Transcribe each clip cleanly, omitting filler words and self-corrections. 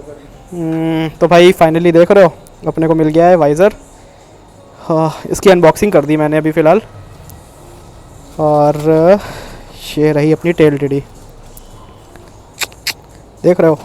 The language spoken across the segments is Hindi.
तो भाई फाइनली देख रहे हो अपने को मिल गया है वाइज़र। हाँ, इसकी अनबॉक्सिंग कर दी मैंने अभी फ़िलहाल। और ये रही अपनी टेल टीडी, देख रहे हो।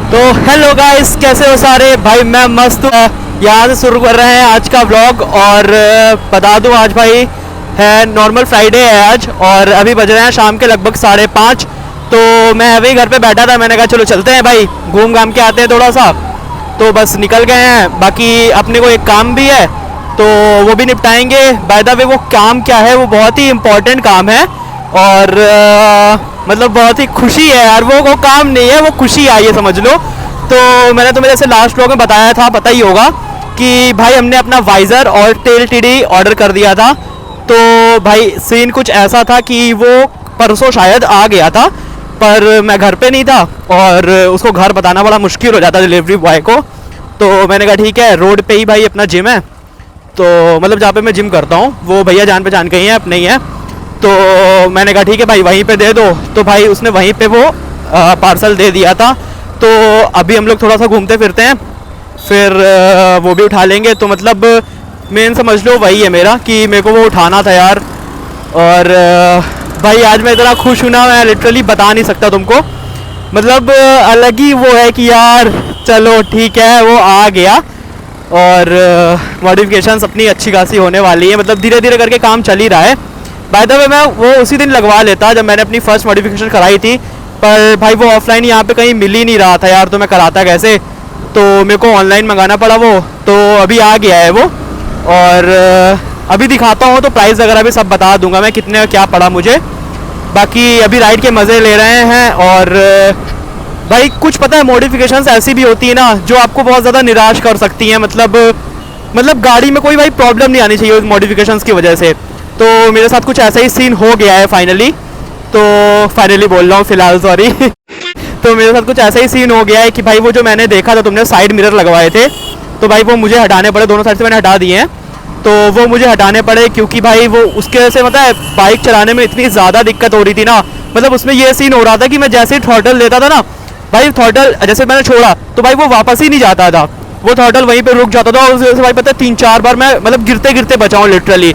तो हेलो गाइस, कैसे हो सारे भाई? मैं मस्त हूँ। यहाँ से शुरू कर रहे हैं आज का व्लॉग। और बता दूँ आज भाई है नॉर्मल फ्राइडे है आज, और अभी बज रहे हैं शाम के लगभग 5:30। तो मैं अभी घर पे बैठा था, मैंने कहा चलो चलते हैं भाई, घूम घाम के आते हैं थोड़ा सा। तो बस निकल गए हैं। बाकी अपने को एक काम भी है तो वो भी निपटाएंगे। बाय द वे वो काम क्या है, वो बहुत ही इम्पोर्टेंट काम है। और मतलब बहुत ही खुशी है यार, वो काम नहीं है, वो खुशी आई है समझ लो। तो मैंने तुम्हें जैसे लास्ट व्लॉग में बताया था, पता ही होगा कि भाई हमने अपना वाइज़र और टेल टीडी ऑर्डर कर दिया था। तो भाई सीन कुछ ऐसा था कि वो परसों शायद आ गया था, पर मैं घर पे नहीं था और उसको घर बताना बड़ा मुश्किल हो जाता डिलीवरी बॉय को। तो मैंने कहा ठीक है, रोड पे ही भाई अपना जिम है, तो मतलब जहाँ पे मैं जिम करता हूँ वो भैया जान पहचान के ही हैं, अपने ही हैं। तो मैंने कहा ठीक है भाई वहीं पे दे दो। तो भाई उसने वहीं पे वो पार्सल दे दिया था। तो अभी हम लोग थोड़ा सा घूमते फिरते हैं, फिर वो भी उठा लेंगे। तो मतलब मेन समझ लो वही है मेरा कि मेरे को वो उठाना था यार। और भाई आज मैं इतना खुश हूँ ना, मैं लिटरली बता नहीं सकता तुमको। मतलब अलग ही वो है कि यार चलो ठीक है वो आ गया। और मॉडिफिकेशंस अपनी अच्छी खासी होने वाली है, मतलब धीरे धीरे करके काम चल ही रहा है। बाय द वे मैं वो उसी दिन लगवा लेता जब मैंने अपनी फर्स्ट मॉडिफिकेशन कराई थी, पर भाई वो ऑफलाइन यहाँ पे कहीं मिल ही नहीं रहा था यार, तो मैं कराता कैसे। तो मेरे को ऑनलाइन मंगाना पड़ा वो। तो अभी आ गया है वो, और अभी दिखाता हूँ तो प्राइस वगैरह भी सब बता दूंगा मैं कितने क्या पड़ा मुझे। बाकी अभी राइड के मज़े ले रहे हैं। और भाई कुछ पता है, मॉडिफिकेशंस ऐसी भी होती है ना जो आपको बहुत ज़्यादा निराश कर सकती हैं। मतलब गाड़ी में कोई भाई प्रॉब्लम नहीं आनी चाहिए उस मॉडिफिकेशंस की वजह से। तो मेरे साथ कुछ ऐसा ही सीन हो गया है फाइनली। तो फाइनली बोल रहा हूँ फ़िलहाल, सॉरी। तो मेरे साथ कुछ ऐसा ही सीन हो गया है कि भाई वो जो मैंने देखा था, तुमने साइड मिरर लगवाए थे, तो भाई वो मुझे हटाने पड़े, दोनों साइड से मैंने हटा दिए हैं। तो वो मुझे हटाने पड़े क्योंकि भाई वो उसके वजह से मतलब बाइक चलाने में इतनी ज़्यादा दिक्कत हो रही थी ना। मतलब उसमें ये सीन हो रहा था कि मैं जैसे ही थ्रॉटल लेता था ना भाई, थ्रॉटल जैसे मैंने छोड़ा तो भाई वो वापस ही नहीं जाता था, वो थ्रॉटल वहीं पे रुक जाता था। और उस वजह से भाई पता है 3-4 बार मैं मतलब गिरते गिरते बचा हूँ लिटरली।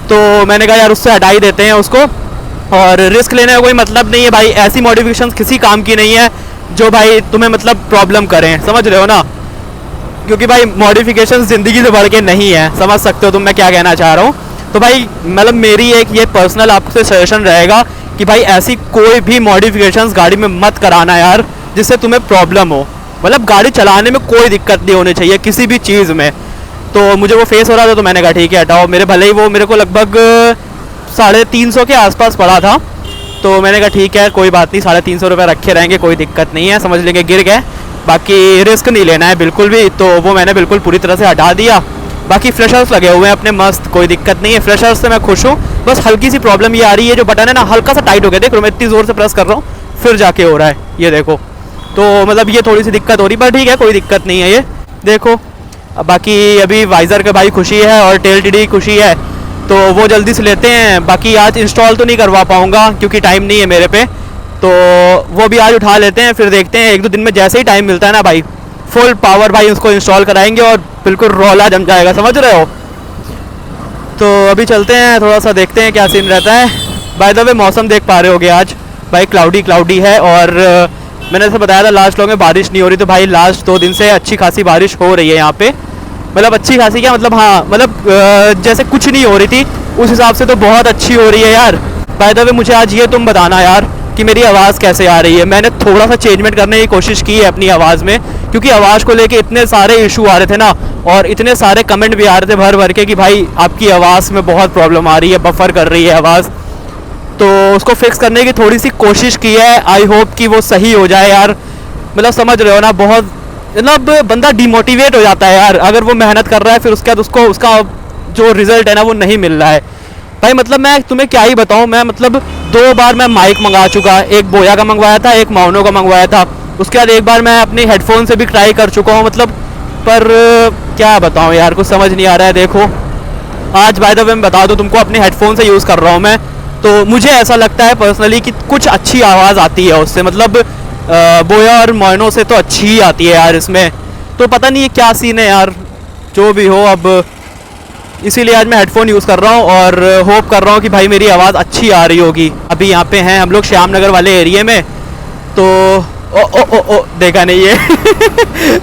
तो मैंने कहा यार उससे हटा ही देते हैं उसको, और रिस्क लेने का कोई मतलब नहीं है भाई। ऐसी मॉडिफिकेशंस किसी काम की नहीं है जो भाई तुम्हें मतलब प्रॉब्लम करें, समझ रहे हो ना। क्योंकि भाई मॉडिफिकेशंस ज़िंदगी से बढ़ के नहीं है, समझ सकते हो तुम मैं क्या कहना चाह रहा हूँ। तो भाई मतलब मेरी एक ये पर्सनल आपसे सजेशन रहेगा कि भाई ऐसी कोई भी मॉडिफिकेशंस गाड़ी में मत कराना यार जिससे तुम्हें प्रॉब्लम हो। मतलब गाड़ी चलाने में कोई दिक्कत नहीं होनी चाहिए किसी भी चीज़ में। तो मुझे वो फेस हो रहा था तो मैंने कहा ठीक है हटाओ। मेरे भले ही वो मेरे को लगभग 350 के आसपास पड़ा था, तो मैंने कहा ठीक है कोई बात नहीं, 350 रुपये रखे रहेंगे, कोई दिक्कत नहीं है, समझ लेंगे गिर गए, बाकी रिस्क नहीं लेना है बिल्कुल भी। तो वो मैंने बिल्कुल पूरी तरह से हटा दिया। बाकी फ्रेशर्स लगे हुए हैं अपने मस्त, कोई दिक्कत नहीं है, फ्रेशर्स से मैं खुश हूँ। बस हल्की सी प्रॉब्लम ये आ रही है, जो बटन है ना हल्का सा टाइट हो गया, देख लो मैं इतनी ज़ोर से प्रेस कर रहा हूँ फिर जाके हो रहा है, ये देखो। तो मतलब ये थोड़ी सी दिक्कत हो रही, पर ठीक है कोई दिक्कत नहीं है, ये देखो। बाकी अभी वाइज़र का भाई खुशी है और टेल टीडी खुशी है, तो वो जल्दी से लेते हैं। बाकी आज इंस्टॉल तो नहीं करवा पाऊँगा क्योंकि टाइम नहीं है मेरे पे, तो वो भी आज उठा लेते हैं, फिर देखते हैं 1-2 दिन में जैसे ही टाइम मिलता है ना भाई फुल पावर भाई उसको इंस्टॉल कराएंगे और बिल्कुल रौला जम जाएगा, समझ रहे हो। तो अभी चलते हैं, थोड़ा सा देखते हैं क्या सीन रहता है। बाय द वे मौसम देख पा रहे होगे आज भाई क्लाउडी है। और मैंने ऐसे बताया था लास्ट व्लॉग में बारिश नहीं हो रही, तो भाई लास्ट 2 दिन से अच्छी खासी बारिश हो रही है यहाँ पे। मतलब अच्छी खासी क्या मतलब, हाँ मतलब जैसे कुछ नहीं हो रही थी उस हिसाब से तो बहुत अच्छी हो रही है यार। बाय द वे मुझे आज ये तुम बताना यार कि मेरी आवाज़ कैसे आ रही है। मैंने थोड़ा सा चेंजमेंट करने की कोशिश की है अपनी आवाज़ में, क्योंकि आवाज़ को लेके इतने सारे इशू आ रहे थे ना, और इतने सारे कमेंट भी आ रहे थे भर भर के कि भाई आपकी आवाज़ में बहुत प्रॉब्लम आ रही है, बफर कर रही है आवाज़। तो उसको फिक्स करने की थोड़ी सी कोशिश की है, आई होप कि वो सही हो जाए यार। मतलब समझ रहे हो ना, बहुत मतलब बंदा डिमोटिवेट हो जाता है यार अगर वो मेहनत कर रहा है फिर उसके बाद उसको उसका जो रिज़ल्ट है ना वो नहीं मिल रहा है। भाई मतलब मैं तुम्हें क्या ही बताऊं, मैं मतलब 2 बार मैं माइक मंगा चुका, एक बोया का मंगवाया था, एक माउनो का मंगवाया था, उसके बाद एक बार मैं अपनी हेडफोन से भी ट्राई कर चुका हूँ मतलब। पर क्या बताऊँ यार, कुछ समझ नहीं आ रहा है। देखो आज बाय द वे मैं बता दूँ तुमको, अपने हेडफोन से यूज़ कर रहा हूँ मैं, तो मुझे ऐसा लगता है पर्सनली कि कुछ अच्छी आवाज़ आती है उससे, मतलब बोया और मोइनो से तो अच्छी ही आती है यार इसमें। तो पता नहीं ये क्या सीन है यार, जो भी हो अब इसीलिए आज मैं हेडफोन यूज़ कर रहा हूँ और होप कर रहा हूँ कि भाई मेरी आवाज़ अच्छी आ रही होगी। अभी यहाँ पे हैं हम लोग श्याम नगर वाले एरिया में, तो ओ ओ ओ ओ देखा नहीं है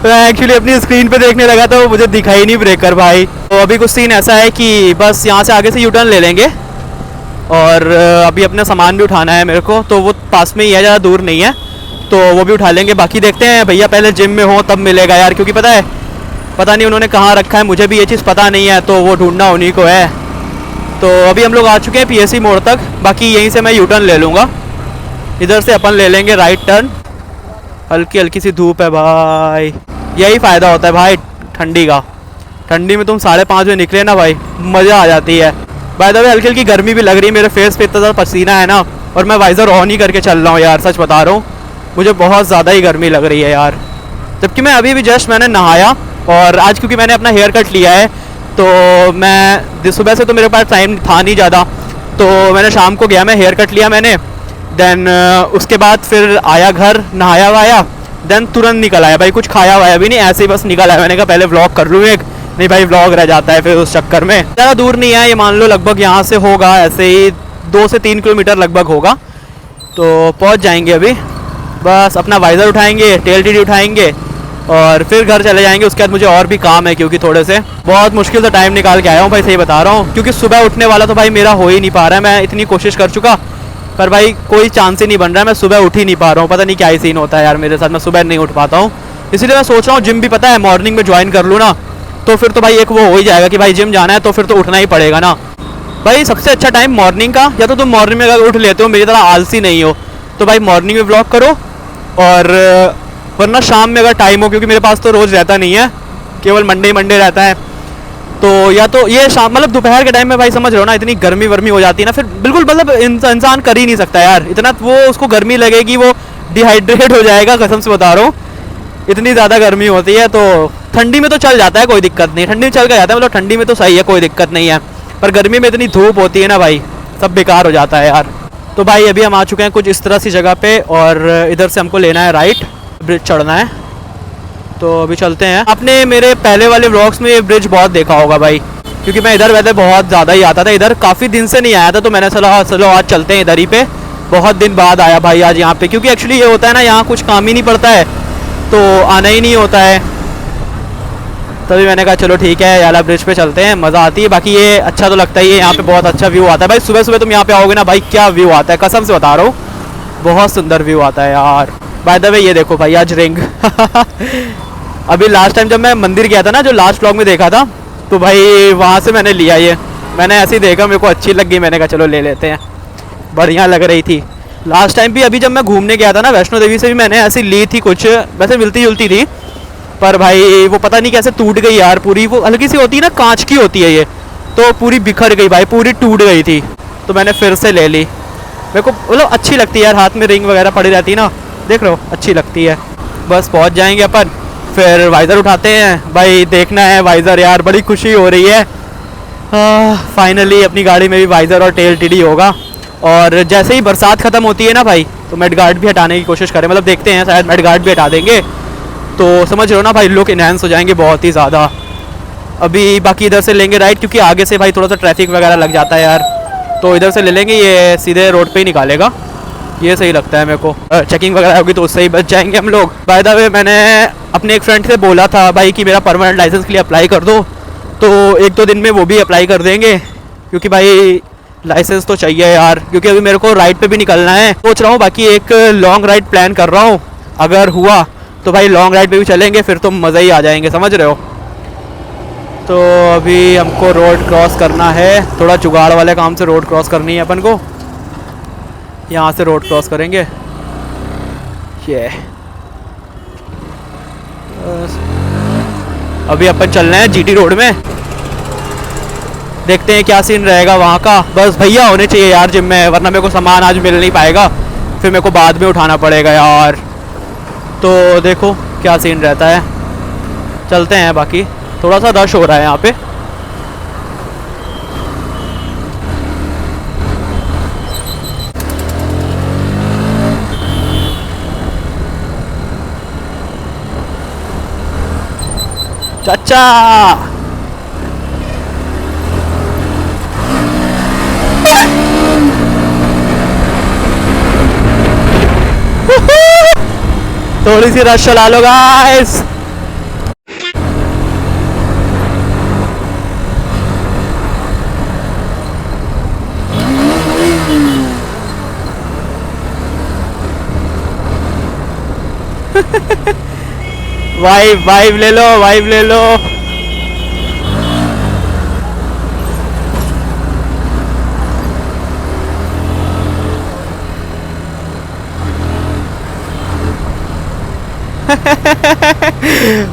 मैं एक्चुअली अपनी स्क्रीन पे देखने लगा तो मुझे दिखाई नहीं ब्रेकर भाई। तो अभी कुछ सीन ऐसा है कि बस यहाँ से आगे से यू टर्न ले लेंगे और अभी अपना सामान भी उठाना है मेरे को, तो वो पास में ही है, ज़्यादा दूर नहीं है, तो वो भी उठा लेंगे। बाकी देखते हैं भैया पहले जिम में हो तब मिलेगा यार, क्योंकि पता नहीं उन्होंने कहाँ रखा है, मुझे भी ये चीज़ पता नहीं है, तो वो ढूंढना उन्हीं को है। तो अभी हम लोग आ चुके हैं पीएससी मोड़ तक, बाकी यहीं से मैं यू टर्न ले लूँगा, इधर से अपन ले लेंगे राइट टर्न। हल्की हल्की सी धूप है भाई, यही फ़ायदा होता है भाई ठंडी का। ठंडी में तुम 5:30 बजे निकले ना भाई, मज़ा आ जाती है। बाय द वे हल्की हल्की गर्मी भी लग रही है, मेरे फेस पे इतना ज़्यादा पसीना है ना, और मैं वाइज़र ऑन ही करके चल रहा हूँ यार, सच बता रहा हूँ, मुझे बहुत ज़्यादा ही गर्मी लग रही है यार। जबकि मैं अभी भी जस्ट मैंने नहाया, और आज क्योंकि मैंने अपना हेयर कट लिया है, तो मैं सुबह से तो मेरे पास टाइम था नहीं ज़्यादा, तो मैंने शाम को गया, मैं हेयर कट लिया मैंने, देन उसके बाद फिर आया घर, नहाया वाया, देन तुरंत निकल आया भाई, कुछ खाया वाया भी नहीं, ऐसे ही बस निकल आया। मैंने कहा पहले व्लॉग कर लूँ एक, नहीं भाई व्लॉग रह जाता है फिर उस चक्कर में। ज़्यादा दूर नहीं है ये, मान लो लगभग यहाँ से होगा ऐसे ही 2 से 3 किलोमीटर लगभग होगा, तो पहुँच जाएंगे। अभी बस अपना वाइज़र उठाएंगे, टेल टीडी उठाएंगे और फिर घर चले जाएंगे। उसके बाद मुझे और भी काम है, क्योंकि थोड़े से बहुत मुश्किल से टाइम निकाल के आया हूँ भाई, सही बता रहा हूँ, क्योंकि सुबह उठने वाला तो भाई मेरा हो ही नहीं पा रहा है। मैं इतनी कोशिश कर चुका, पर भाई कोई चांस ही नहीं बन रहा है, मैं सुबह उठ ही नहीं पा रहा हूँ। पता नहीं क्या ही सीन होता है यार मेरे साथ, मैं सुबह नहीं उठ पाता हूँ। इसीलिए मैं सोच रहा हूँ जिम भी पता है मॉर्निंग में ज्वाइन कर लूँ ना, तो फिर तो भाई एक वो हो ही जाएगा कि भाई जिम जाना है, तो फिर तो उठना ही पड़ेगा ना भाई। सबसे अच्छा टाइम मॉर्निंग का, या तो तुम मॉर्निंग में अगर उठ लेते हो, मेरी तरह आलसी नहीं हो, तो भाई मॉर्निंग में व्लॉग करो, और वरना शाम में अगर टाइम हो, क्योंकि मेरे पास तो रोज़ रहता नहीं है, केवल मंडे रहता है, तो या तो ये शाम मतलब दोपहर के टाइम में भाई समझ रहे हो ना, इतनी गर्मी वर्मी हो जाती है ना, फिर बिल्कुल मतलब इंसान कर ही नहीं सकता यार इतना, वो उसको गर्मी लगेगी, वो डिहाइड्रेट हो जाएगा, कसम से बता रहा हूँ, इतनी ज़्यादा गर्मी होती है। तो ठंडी में तो चल जाता है, कोई दिक्कत नहीं, ठंडी में चल के जाता है, मतलब ठंडी में तो सही है, कोई दिक्कत नहीं है, पर गर्मी में इतनी धूप होती है ना भाई, सब बेकार हो जाता है यार। तो भाई अभी हम आ चुके हैं कुछ इस तरह सी जगह पे, और इधर से हमको लेना है राइट, ब्रिज चढ़ना है, तो अभी चलते हैं। आपने मेरे पहले वाले व्लॉग्स में ये ब्रिज बहुत देखा होगा भाई, क्योंकि मैं इधर वैसे बहुत ज़्यादा ही आता था, इधर काफ़ी दिन से नहीं आया था, तो मैंने चलो आज चलते हैं इधर ही पे। बहुत दिन बाद आया भाई आज यहाँ पे, क्योंकि एक्चुअली ये होता है ना, यहाँ कुछ काम ही नहीं पड़ता है, तो आना ही नहीं होता है, तभी मैंने कहा चलो ठीक है याला ब्रिज पे चलते हैं, मज़ा आती है। बाकी ये अच्छा तो लगता ही है, यहाँ पे बहुत अच्छा व्यू आता है भाई, सुबह सुबह तुम यहाँ पे आओगे ना भाई, क्या व्यू आता है, कसम से बता रहा हूँ, बहुत सुंदर व्यू आता है यार। बाय द वे ये देखो भाई आज रिंग अभी लास्ट टाइम जब मैं मंदिर गया था ना, जो लास्ट व्लॉग में देखा था, तो भाई वहाँ से मैंने लिया ये, मैंने ऐसे ही देखा, मेरे को अच्छी लग गई, मैंने कहा चलो ले लेते हैं, बढ़िया लग रही थी। लास्ट टाइम भी अभी जब मैं घूमने गया था ना वैष्णो देवी से भी मैंने ऐसी ली थी, कुछ वैसे मिलती जुलती थी, पर भाई वो पता नहीं कैसे टूट गई यार पूरी, वो हल्की सी होती है ना, कांच की होती है ये, तो पूरी बिखर गई भाई, पूरी टूट गई थी, तो मैंने फिर से ले ली। मेरे को मतलब अच्छी लगती है यार, हाथ में रिंग वगैरह पड़ी रहती है ना, देख रहे हो, अच्छी लगती है। बस पहुंच जाएंगे अपन, फिर वाइज़र उठाते हैं भाई, देखना है वाइज़र यार, बड़ी खुशी हो रही है, फाइनली अपनी गाड़ी में भी वाइज़र और टेल टीडी होगा। और जैसे ही बरसात ख़त्म होती है ना भाई, तो मेड गार्ड भी हटाने की कोशिश करें, मतलब देखते हैं शायद मेड गार्ड भी हटा देंगे, तो समझ रहे हो ना भाई, लुक इनहेंस हो जाएंगे बहुत ही ज़्यादा। अभी बाकी इधर से लेंगे राइट, क्योंकि आगे से भाई थोड़ा सा ट्रैफिक वगैरह लग जाता है यार, तो इधर से ले लेंगे, ये सीधे रोड पे ही निकालेगा, ये सही लगता है मेरे को। चेकिंग वगैरह होगी तो उससे ही बच जाएंगे हम लोग। बाय द वे मैंने अपने एक फ्रेंड से बोला था भाई कि मेरा परमानेंट लाइसेंस के लिए अप्लाई कर दो, तो 1-2 दिन में वो भी अप्लाई कर देंगे, क्योंकि भाई लाइसेंस तो चाहिए यार, क्योंकि अभी मेरे को राइड पे भी निकलना है, सोच रहा हूँ। बाकी एक लॉन्ग राइड प्लान कर रहा हूँ, अगर हुआ तो भाई लॉन्ग राइड पे भी चलेंगे, फिर तो मज़ा ही आ जाएंगे, समझ रहे हो। तो अभी हमको रोड क्रॉस करना है, थोड़ा जुगाड़ वाले काम से रोड क्रॉस करनी है अपन को, यहाँ से रोड क्रॉस करेंगे ये। अभी अपन चल रहे हैं जीटी रोड में, देखते हैं क्या सीन रहेगा वहाँ का। बस भैया होने चाहिए यार जिम में, वरना मेरे को सामान आज मिल नहीं पाएगा, फिर मेरे को बाद में उठाना पड़ेगा यार। तो देखो क्या सीन रहता है, चलते हैं। बाकी थोड़ा सा रश हो रहा है यहाँ पे। चाचा थोड़ी सी रश चला लो गाइस। वाइब वाइब ले लो, वाइब ले लो।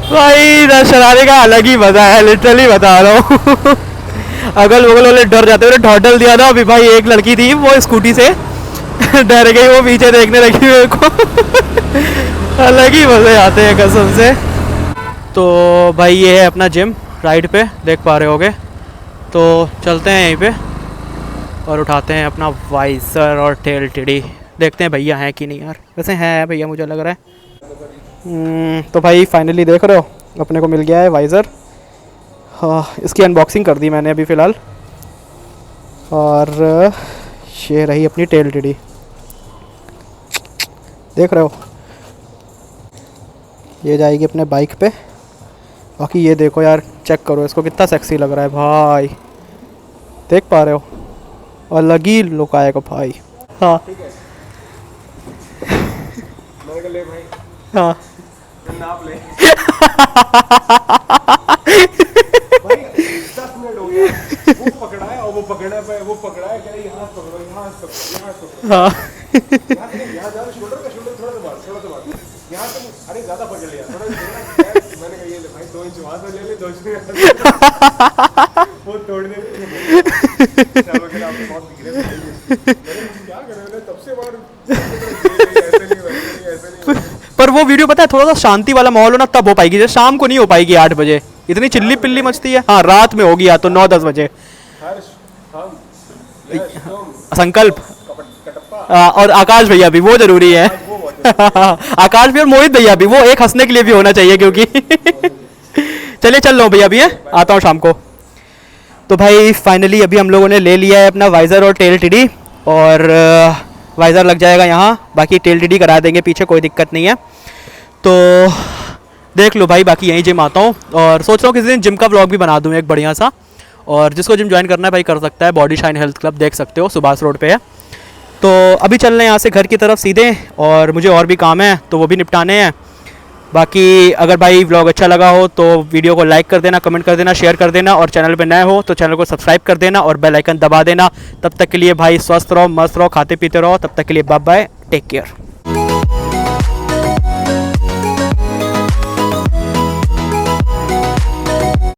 भाई रश चलाने का अलग ही मजा है, लिटरली बता रहा हूँ। अगल बगल वाले डर जाते हैं। ढोटल दिया था अभी भाई, एक लड़की थी वो स्कूटी से डर गई, वो पीछे देखने लगी मेरे को। अलग ही मजे आते हैं कसम से। तो भाई ये है अपना जिम, राइड पे देख पा रहे होगे। तो चलते हैं यहीं पे और उठाते हैं अपना वाइजर और टेल टिडी। देखते हैं भैया हैं कि नहीं यार, वैसे हैं भैया मुझे लग रहा है। तो भाई फाइनली देख रहे हो अपने को मिल गया है वाइज़र। हाँ, इसकी अनबॉक्सिंग कर दी मैंने अभी फ़िलहाल। और ये रही अपनी टेल टिडी, देख रहे हो। ये जाएगी अपने बाइक पे। बाकी ये देखो यार, चेक करो इसको, कितना सेक्सी लग रहा है भाई, देख पा रहे हो। अलग ही लुक आएगा भाई। हाँ हाँ नाप ले। भाई 10 मिनट हो गया, वो पकड़ा है और वो पकड़ा है, वो पकड़ा है, कह रही यहाँ पकड़ो, यहाँ पकड़ो, यहाँ पकड़ो। हाँ यहाँ जा शोल्डर का शोल्डर थोड़ा सा बात यहाँ पे। अरे ज़्यादा पकड़ लिया थोड़ा। मैंने कहा ये ले भाई 2 इंच वहाँ से ले ले, 2 इंच वो तोड़ने आपको बहुत दिख रहे हैं। क्या कर रहे हो तब से बार, ऐसे नहीं। पर वो वीडियो पता है थोड़ा सा शांति वाला माहौल हो ना तब हो पाएगी, जैसे शाम को नहीं हो पाएगी 8 बजे, इतनी चिल्ली पिल्ली मचती है। हाँ रात में होगी या तो 9-10 बजे। संकल्प और आकाश भैया भी, वो जरूरी है। आकाश भी और मोहित भैया भी, वो एक हंसने के लिए भी होना चाहिए क्योंकि। चलिए चल लो भैया भी है, आता हूँ शाम को। तो भाई फाइनली अभी हम लोगों ने ले लिया है अपना वाइज़र और टेल टिडी, और वाइज़र लग जाएगा यहाँ, बाकी टेल टिडी करा देंगे पीछे, कोई दिक्कत नहीं है। तो देख लो भाई, बाकी यहीं जिम आता हूँ और सोच रहा हूँ किसी दिन जिम का व्लॉग भी बना दूँ एक बढ़िया सा। और जिसको जिम ज्वाइन करना है भाई कर सकता है, बॉडी शाइन हेल्थ क्लब देख सकते हो, सुभाष रोड पे है। तो अभी चल रहे हैं यहाँ से घर की तरफ सीधे, और मुझे और भी काम है तो वो भी निपटाने हैं। बाकी अगर भाई व्लॉग अच्छा लगा हो तो वीडियो को लाइक कर देना, कमेंट कर देना, शेयर कर देना, और चैनल पे नए हो तो चैनल को सब्सक्राइब कर देना और बेल आइकन दबा देना। तब तक के लिए भाई स्वस्थ रहो, मस्त रहो, खाते पीते रहो। तब तक के लिए बाय बाय, टेक केयर।